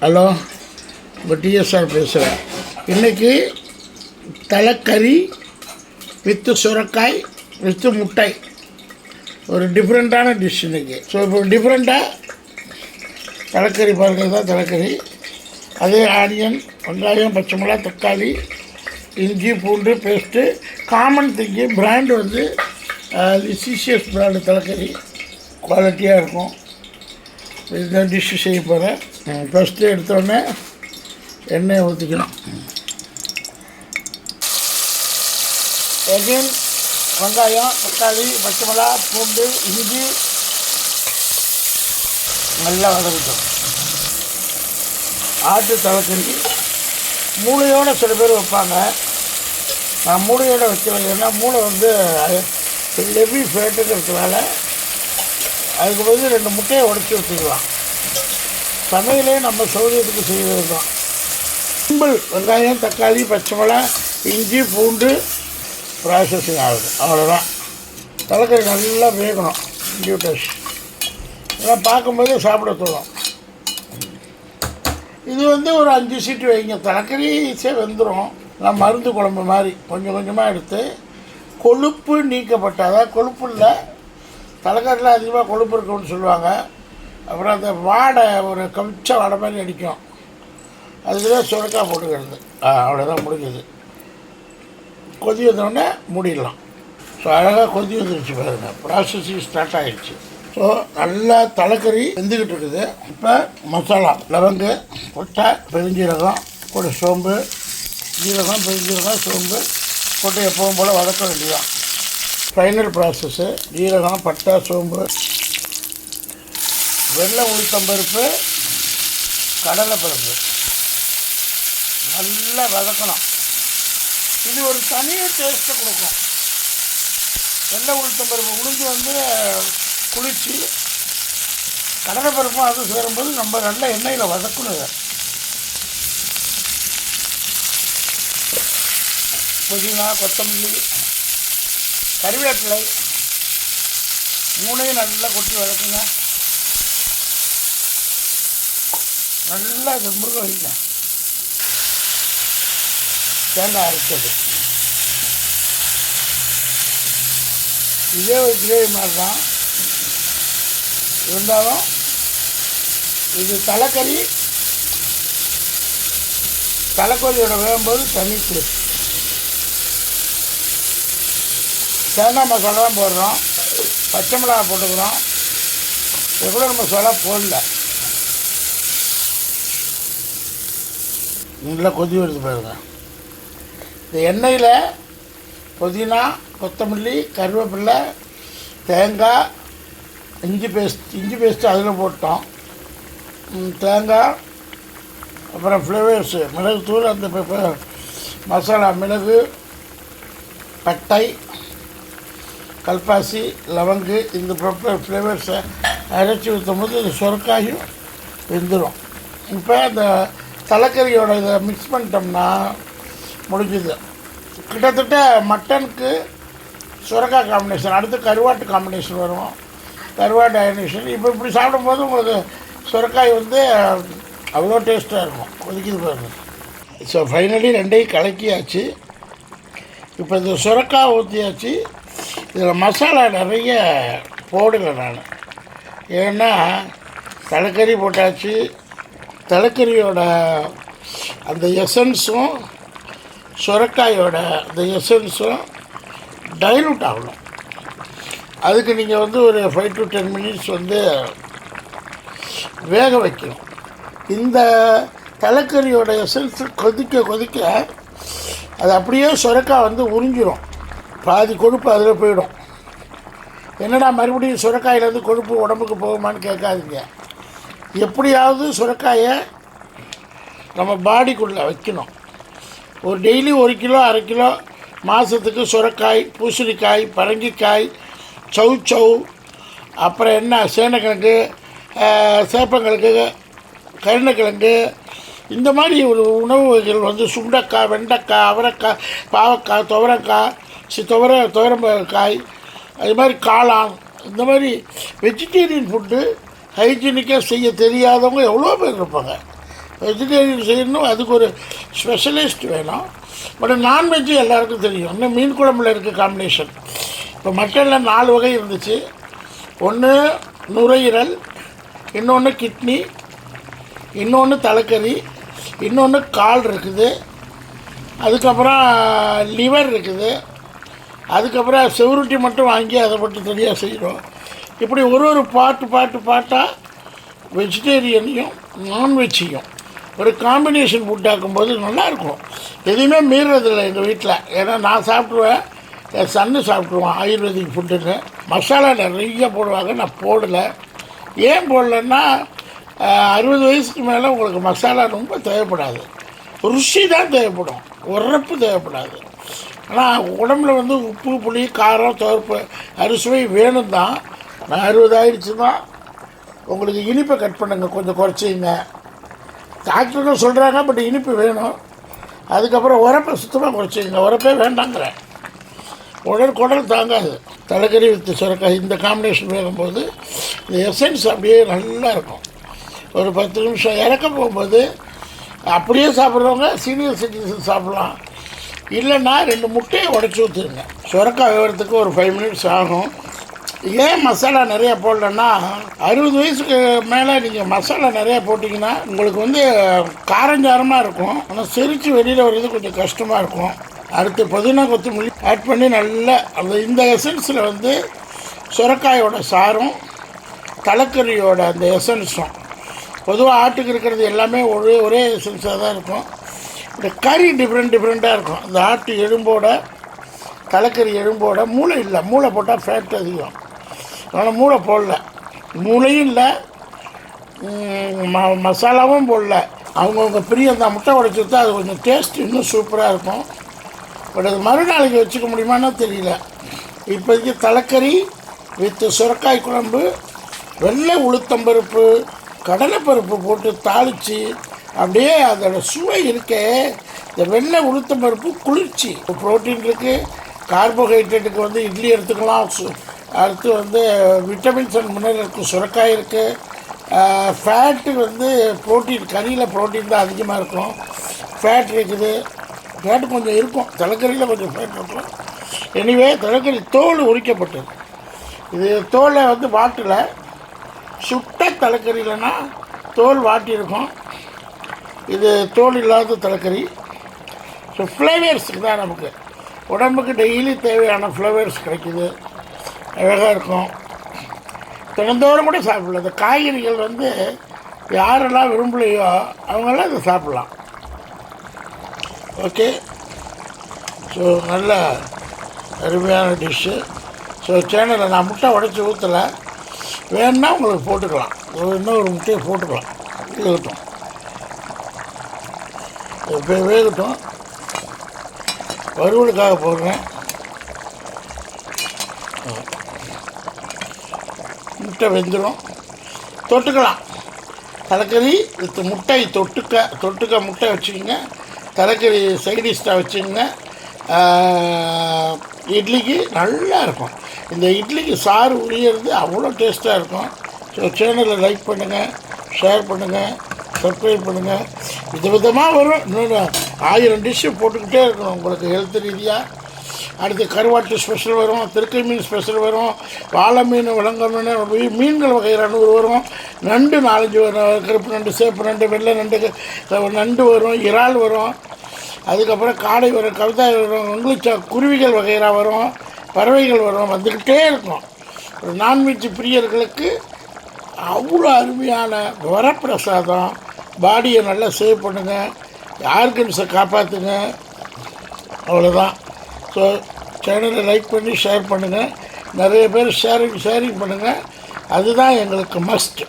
Hello, உங்கள் TSR பேசுகிறேன். இன்றைக்கி தலைக்கறி வித்து சுரக்காய் வித்து முட்டை, ஒரு டிஃப்ரெண்ட்டான டிஷ் இன்றைக்கி. ஸோ இப்போ டிஃப்ரெண்ட்டாக தலைக்கறி பாருங்கள், தான் தலைக்கறி. அதே ஆனியன், வெங்காயம், பச்சை மிளகா, தக்காளி, இஞ்சி, பூண்டு பேஸ்ட்டு. காமன் திங்கி பிராண்டு வந்து லிசிஷியஸ் பிராண்டு தலைக்கறி, குவாலிட்டியாக இருக்கும். இந்த டிஷ்ஷு செய்ய போகிறேன். ஃபஸ்ட்டு எடுத்தோடனே எண்ணெயை ஊற்றிக்கணும். எகின் வெங்காயம், தக்காளி, பச்சை மிளகா, பூண்டு, இஞ்சி நல்லா வதக்கிட்டோம். ஆட்டு தலைக்கறி மூளையோடு சில பேர் வைப்பாங்க. நான் மூளையோடு வைக்கிறேன். ஏன்னா மூளை வந்து ஹெவி ஃபேட்டுங்கிறதுனால அதுக்கு வந்து 2 முட்டையை உடச்சி வச்சுக்கலாம். சமையலே நம்ம சௌகரியத்துக்கு செய்வது தான். சிம்பிள். வெங்காயம், தக்காளி, பச்சை மிளகா, இஞ்சி, பூண்டு ப்ராசஸிங் ஆகுது, அவ்வளோதான். தலைக்கறி நல்லா வேகணும். டியூட்டஸ் இதெல்லாம் பார்க்கும்போது சாப்பிட தோணும். இது வந்து ஒரு 5 சீட்டு வைங்க. தலைக்கறி ஈஸியாக வெந்துடும். நான் மருந்து குழம்பு மாதிரி கொஞ்சம் கொஞ்சமாக எடுத்து கொழுப்பு நீக்கப்பட்ட, அதாவது கொழுப்பு இல்லை, தலைக்கறியில் அதிகமாக கொழுப்பு இருக்குன்னு சொல்லுவாங்க. அப்புறம் அந்த வாடை ஒரு கமிச்ச வாடை மாதிரி அடிக்கும். அதுக்குதான் சுரக்காய் போட்டுக்கிறது. அவ்வளோதான், முடிஞ்சது. கொதி வந்தோடனே மூடிடலாம். ஸோ அழகாக கொதி வந்துருச்சு பாருங்க. ப்ராசஸிங் ஸ்டார்ட் ஆகிடுச்சு. ஸோ நல்லா தலைக்கறி வெந்துக்கிட்டு இருக்குது. இப்போ மசாலா, லவங்கு, கொட்டை, பெருஞ்சீரகம், கூட சோம்பு, ஜீரகம், பெருஞ்சீரகம், சோம்பு போட்டு எப்பவும் போல் வதக்க வேண்டியதான். Final process. ஜீரகம், பட்டை, சோம்பு, வெள்ளை உளுத்தம்பருப்பு, கடலைப்பருப்பு நல்லா வதக்கணும். இது ஒரு தனியாக டேஸ்ட்டை கொடுக்கும். வெள்ளை உளுத்தம்பருப்பு உளுந்து வந்து குளிச்சு, கடலைப்பருப்பும் அது சேரும்போது நம்ம நல்ல எண்ணெயில் வதக்கணும். புதினா, கொத்தமல்லி, கறிவேப்பிலை 3ஐயும் நல்லா கொட்டி வதக்குங்க. நல்லா இது முருக வைங்க. தேங்காய் அரைச்சது இதே ஒரு கிரேவி மாதிரி தான் இருந்தாலும் இது தலைக்கறியோட வேகும்போது தனி டேஸ்ட். தேங்காய் மசாலா தான் போடுறோம், பச்சை மிளகா போட்டுக்கிறோம். ரெகுலர் மசாலா போடல. நல்லா கொதி வருது பாருங்க. இந்த எண்ணெயில் புதினா, கொத்தமல்லி, கருவேப்பிலை, தேங்காய், இஞ்சி பேஸ்ட்டு அதில் போட்டோம். தேங்காய், அப்புறம் ஃப்ளேவர்ஸு, மிளகுத்தூள், அந்த மசாலா, மிளகு, பட்டை, கல்பாசி, லவங்கு, இந்த ஃப்ளேவர்ஸை அரைச்சி ஊற்றும் போது இந்த சுரக்காயும் வெந்துடும். இப்போ இந்த தலைக்கறியோட இதை மிக்ஸ் பண்ணிட்டோம்னா முடிஞ்சுது. கிட்டத்தட்ட மட்டனுக்கு சுரக்காய் காம்பினேஷன், அடுத்து கருவாட்டு காம்பினேஷன் வரும். கருவாட்டு அயனேஷன். இப்போ இப்படி சாப்பிடும்போது உங்களுக்கு சுரக்காய் வந்து அவ்வளோ டேஸ்ட்டாக இருக்கும். கொதிக்குது பாருங்க. ஸோ ஃபைனலி 2ஐயும் கலக்கியாச்சு. இப்போ இந்த சுரக்காய் ஊற்றியாச்சு. இதில் மசாலா நிறைய போடலை நான். ஏன்னா தலைக்கறி போட்டாச்சு. தலைக்கறியோட அந்த எசன்ஸும் சுரக்காயோட அந்த எசன்ஸும் டைலூட் ஆகணும். அதுக்கு நீங்கள் வந்து ஒரு 5 to 10 minutes வந்து வேக வைக்கணும். இந்த தலைக்கறியோட எசன்ஸ் கொதிக்க அது அப்படியே சுரக்காய் வந்து உறிஞ்சிடும். பாதி கொழுப்பு அதில் போயிடும். என்னடா மறுபடியும் சுரக்காயிலேருந்து கொழுப்பு உடம்புக்கு போகுமான்னு கேட்காதீங்க. எப்படியாவது சுரக்காயை நம்ம பாடிக்குள்ளே வைக்கணும். ஒரு டெய்லி 1 கிலோ 1/2 கிலோ மாதத்துக்கு சுரக்காய், பூசணிக்காய், பரங்கிக்காய், சௌ, அப்புறம் என்ன சேனக்கிழங்கு, சேப்பங்கிழங்கு, கருணக்கிழங்கு, இந்த மாதிரி ஒரு உணவு வகைகள் வந்து சுண்டக்காய், வெண்டைக்காய், அவரைக்காய், பாவக்காய், துவரக்காய், அது மாதிரி காளான், இந்த மாதிரி வெஜிடேரியன் ஃபுட்டு ஹைஜீனிக்காக செய்ய தெரியாதவங்க எவ்வளோ பேர் இருப்பாங்க. வெஜிடேரியன் செய்யணும், அதுக்கு ஒரு ஸ்பெஷலிஸ்ட் வேணும். பட் நான்வெஜ்ஜு எல்லாருக்கும் தெரியும். இன்னும் மீன் குழம்புல இருக்குது காம்பினேஷன். இப்போ மட்டனில் 4 வகை இருந்துச்சு. ஒன்று நுரையீரல், இன்னொன்று கிட்னி, இன்னொன்று தலைக்கறி, இன்னொன்று கால் இருக்குது, அதுக்கப்புறம் லிவர் இருக்குது, அதுக்கப்புறம் செவருட்டி மட்டும் வாங்கி அதை மட்டும் தனியாக செய்கிறோம். இப்படி ஒரு பாட்டாக வெஜிடேரியனையும் நான்வெஜ்ஜையும் ஒரு காம்பினேஷன் ஃபுட் ஆக்கும்போது நல்லாயிருக்கும். எதுவுமே மீறுறதில்லை எங்கள் வீட்டில். ஏன்னா நான் சாப்பிடுவேன், என் சன்னு சாப்பிட்ருவான் ஆயுர்வேதிக் ஃபுட்டுன்னு. மசாலா நிறைய போடுவாங்க, நான் போடலை. ஏன் போடலைன்னா 60 வயசுக்கு மேலே உங்களுக்கு மசாலா ரொம்ப தேவைப்படாது, ருசி தான் தேவைப்படும், உரப்பு தேவைப்படாது. ஆனால் உடம்புல வந்து உப்பு புளி காரம் துவர்ப்பு அறுசுவை வேணும் தான். நான் 60 ஆயிடுச்சு தான். உங்களுக்கு இனிப்பை கட் பண்ணுங்க, கொஞ்சம் குறைச்சிங்க. டாக்டருக்கும் சொல்கிறாங்க, பட் இனிப்பு வேணும். அதுக்கப்புறம் உரப்பை சுத்தமாக குறைச்சிங்க, உரப்பே வேண்டாங்கிறேன். குடல் தாங்காது. தலைக்கறி வித்து சுரக்காய் இந்த காம்பினேஷன் வேகும்போது இந்த எசன்ஸ் அப்படியே நல்லா இருக்கும். ஒரு 10 நிமிஷம் இறக்க போகும்போது அப்படியே சாப்பிட்றவங்க சீனியர் சிட்டிசன் சாப்பிட்லாம். இல்லைன்னா 2 முட்டையை உடச்சி ஊற்றுருங்க. சுரக்காய் வேகிறதுக்கு ஒரு 5 மினிட்ஸ் ஆகும். ஏன் மசாலா நிறையா போடலன்னா, 60 வயசுக்கு மேலே நீங்கள் மசாலா நிறையா போட்டிங்கன்னா உங்களுக்கு வந்து காரஞ்சாரமாக இருக்கும். ஆனால் செரித்து வெளியில் வர்றது கொஞ்சம் கஷ்டமாக இருக்கும். அடுத்து புதினா கொத்தமல்லி ஆட் பண்ணி நல்லா இந்த எசன்ஸில் வந்து சுரக்காயோட சாரும் தலைக்கறியோட அந்த எசன்ஸும், பொதுவாக ஆட்டுக்கு இருக்கிறது எல்லாமே ஒரே எசன்ஸாக தான் இருக்கும். இந்த கறி டிஃப்ரெண்ட்டாக இருக்கும். இந்த ஆட்டு எலும்போட தலைக்கறி எலும்போட மூளை இல்லை, மூளை போட்டால் ஃபேட் அதிகம். அதனால் மூளை போடல, மூளையும் இல்லை, மசாலாவும் போடல. அவங்கவுங்க பிரியம் தான். முட்டை உடைச்சி வச்சா அது கொஞ்சம் டேஸ்ட் இன்னும் சூப்பராக இருக்கும். பட் அது மறுநாளைக்கு வச்சுக்க முடியுமான்னு தெரியல. இப்போதைக்கு தலைக்கறி வித்து சுரக்காய் குழம்பு, வெள்ளை உளுத்தம்பருப்பு கடலைப்பருப்பு போட்டு தாளித்து அப்படியே அதோட சுவை இருக்கே. இந்த வெள்ளை உளுத்தம்பருப்பு குளிர்ச்சி, ப்ரோட்டீன் இருக்குது, கார்போஹைட்ரேட்டுக்கு வந்து இட்லி எடுத்துக்கலாம். அடுத்து வந்து விட்டமின்ஸ் அண்ட் மினரல் இருக்குது, சுரக்காய் இருக்குது. ஃபேட்டு வந்து ப்ரோட்டீன், கறியில் ப்ரோட்டீன் தான் அதிகமாக இருக்கும். ஃபேட் இருக்குது, ஃபேட்டு கொஞ்சம் இருக்கும், தலைக்கறியில் கொஞ்சம் ஃபேட் இருக்கும். எனிவே தலைக்கறி தோல் உரிக்கப்பட்டது. இது தோலை வந்து வாட்டில் சுட்ட தலைக்கறியிலனா தோல் வாட்டியிருக்கும். இது தோல் இல்லாத தலைக்கறி. ஸோ ஃப்ளேவர்ஸுக்கு தான் நமக்கு உடம்புக்கு டெய்லி தேவையான ஃப்ளேவர்ஸ் கிடைக்குது, அழகாக இருக்கும். தினந்தோறும் கூட சாப்பிடலாம். இந்த காய்கறிகள் வந்து யாரெல்லாம் விரும்பலையோ அவங்களாம் இதை சாப்பிட்லாம். ஓகே, ஸோ நல்ல அருமையான டிஷ்ஷு. ஸோ சேனலில் நான் முட்டை உடச்சி ஊற்றலை, வேணுன்னா உங்களுக்கு போட்டுக்கலாம். இன்னொரு முட்டையை போட்டுக்கலாம். வேகட்டும், வேகட்டும். வறுவலுக்காக போடுறேன். முட்டை வெந்துடும், தொட்டுக்கலாம். தலைக்கறி வித் முட்டை தொட்டுக்க முட்டை வச்சுக்கோங்க. தலைக்கறி சைடிஷ்டாக வச்சுக்கோங்க. இட்லிக்கு நல்லா இருக்கும். இந்த இட்லிக்கு சாறு உரியறது அவ்வளோ டேஸ்ட்டாக இருக்கும். ஸோ சேனலை லைக் பண்ணுங்கள், ஷேர் பண்ணுங்கள், சப்ஸ்கிரைப் பண்ணுங்கள். விதவிதமாக வரும். இன்னொன்று 1000 டிஷ்ஷு போட்டுக்கிட்டே இருக்கணும் உங்களுக்கு ஹெல்த் ரீதியாக. அடுத்து கருவாட்டு ஸ்பெஷல் வரும், திருக்கை மீன் ஸ்பெஷல் வரும், வாழை மீன், விலங்க மீன், மீன்கள் வகையில் 100 வரும், நண்டு 4-5 வரும், கருப்பு நண்டு, சேப்பு நண்டு, வெள்ளை நண்டு வரும், இறால் வரும், அதுக்கப்புறம் காடை வரும், கவிதாய் வரும், உங்களுக்கு குருவிகள் வகையெல்லாம் வரும், பறவைகள் வரும், வந்துக்கிட்டே இருக்கும். நான்வெஜ் பிரியர்களுக்கு அவ்வளோ அருமையான வரப்பிரசாதம். பாடியை நல்லா சேவ் பண்ணுங்கள், ஆர்கன்ஸை காப்பாற்றுங்க. அவ்வளோதான். ஸோ சேனலை லைக் பண்ணி ஷேர் பண்ணுங்கள். நிறைய பேர் ஷேரிங் பண்ணுங்கள். அதுதான் எங்களுக்கு மஸ்ட்.